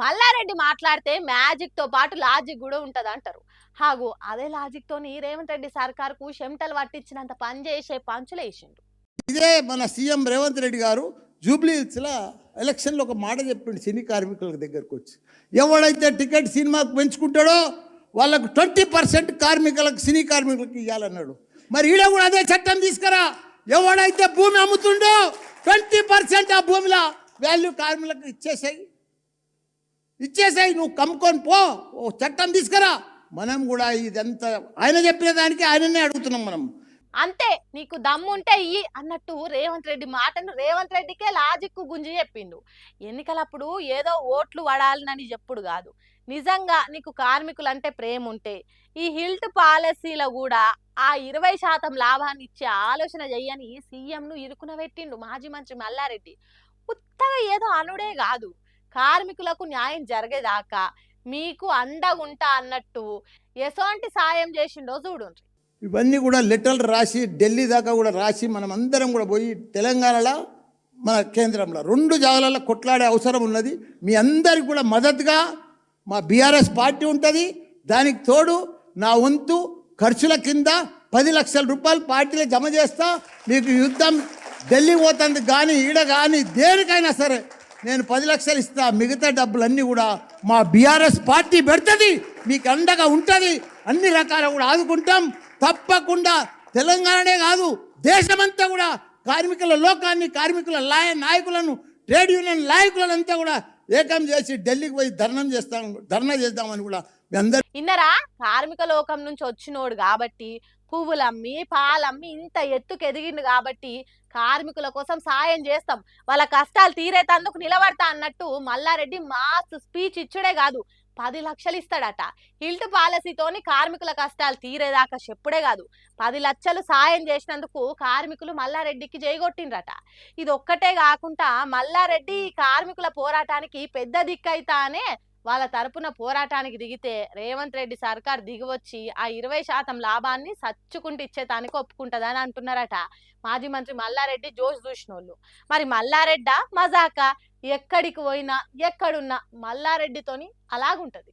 మల్లారెడ్డి మాట్లాడితే మ్యాజిక్ తో పాటు లాజిక్ కూడా ఉంటది అంటారు. హాగు అదే లాజిక్ తోని రేవంత్ రెడ్డి సర్కార్కు చెమటలు పట్టించినంత పని చేసే పంచులేసిండు. ఇదే మన సీఎం రేవంత్ రెడ్డి గారు జూబ్లీహిల్స్లో ఎలక్షన్లో ఒక మాట చెప్పిండు సినీ కార్మికుల దగ్గరకు వచ్చి, ఎవడైతే టికెట్ సినిమాకు పెంచుకుంటాడో వాళ్ళకు 20% కార్మికులకు సినీ కార్మికులకు ఇవ్వాలన్నాడు. మరి ఈడ కూడా అదే చట్టం తీసుకురా, ఎవడైతే భూమి అమ్ముతుండో 20% ఆ భూమిలో వాల్యూ కార్మికులకు ఇచ్చేసాయి, నువ్వు కమ్ముకొని పో, ఓ చట్టం తీసుకురా. మనం కూడా ఇదంతా ఆయన చెప్పిన దానికి ఆయననే అడుగుతున్నాం మనం. అంతే, నీకు దమ్ముంటే ఇయ్యి అన్నట్టు రేవంత్ రెడ్డి మాటను రేవంత్ రెడ్డికే లాజిక్ గుంజి చెప్పిండు. ఎన్నికలప్పుడు ఏదో ఓట్లు పడాలని చెప్పుడు కాదు, నిజంగా నీకు కార్మికులంటే ప్రేమ ఉంటే ఈ హిల్ట్ పాలసీలో కూడా ఆ 20% లాభాన్ని ఇచ్చే ఆలోచన చెయ్యని సీఎంను ఇరుకున పెట్టిండు మాజీ మంత్రి మల్లారెడ్డి. ఉత్తగా ఏదో అనుడే కాదు, కార్మికులకు న్యాయం జరిగేదాకా మీకు అండగుంటా అన్నట్టు ఎసోంటి సాయం చేసిండో చూడుండ్రి. ఇవన్నీ కూడా లెటర్లు రాసి ఢిల్లీ దాకా కూడా రాసి మనం అందరం కూడా పోయి తెలంగాణలో మన కేంద్రంలో 2 జాగాలలో కొట్లాడే అవసరం ఉన్నది. మీ అందరికి కూడా మద్దతుగా మా బీఆర్ఎస్ పార్టీ ఉంటుంది. దానికి తోడు నా వంతు ఖర్చుల కింద 10 లక్షల రూపాయలు పార్టీలో జమ చేస్తా. మీకు యుద్ధం ఢిల్లీ పోతుంది కానీ ఈడ కానీ దేనికైనా సరే నేను 10 లక్షలు ఇస్తా. మిగతా డబ్బులన్నీ కూడా మా బీఆర్ఎస్ పార్టీ పెడుతుంది, మీకు అండగా ఉంటుంది, అన్ని రకాల కూడా ఆదుకుంటాం. తప్పకుండా తెలంగాణనే కాదు దేశమంతా కూడా కార్మికుల లోకాన్ని, కార్మికుల నాయకులను, ట్రేడ్ యూనియన్ నాయకులను అంతా కూడా ఏకం చేసి ఢిల్లీకి పోయి ధర్నా చేద్దామని కూడా మీ అందరూ ఇన్నరా. కార్మిక లోకం నుంచి వచ్చినోడు కాబట్టి, పువ్వులమ్మి పాలమ్మి ఇంత ఎత్తుకు ఎదిగిండు కాబట్టి కార్మికుల కోసం సాయం చేస్తాం, వాళ్ళ కష్టాలు తీరేతందుకు నిలబడతా అన్నట్టు మల్లారెడ్డి మాస్ స్పీచ్ ఇచ్చుడే కాదు 10 లక్షలు ఇస్తాడట. హిల్ట్ పాలసీతోని కార్మికుల కష్టాలు తీరేదాకా చెప్పుడే కాదు 10 లక్షలు సాయం చేసినందుకు కార్మికులు మల్లారెడ్డికి జైగొట్టిండ్రట. ఇది ఒక్కటే కాకుండా మల్లారెడ్డి కార్మికుల పోరాటానికి పెద్ద దిక్కైతానే వాళ్ళ తరపున పోరాటానికి దిగితే రేవంత్ రెడ్డి సర్కార్ దిగివచ్చి ఆ 20% లాభాన్ని సచ్చుకుంటూ ఇచ్చేతానికి ఒప్పుకుంటదని అంటున్నారట మాజీ మంత్రి మల్లారెడ్డి జోష్ చూసినోళ్ళు. మరి మల్లారెడ్డా మజాకా, ఎక్కడికి పోయినా ఎక్కడున్నా మల్లారెడ్డితోని అలాగుంటది.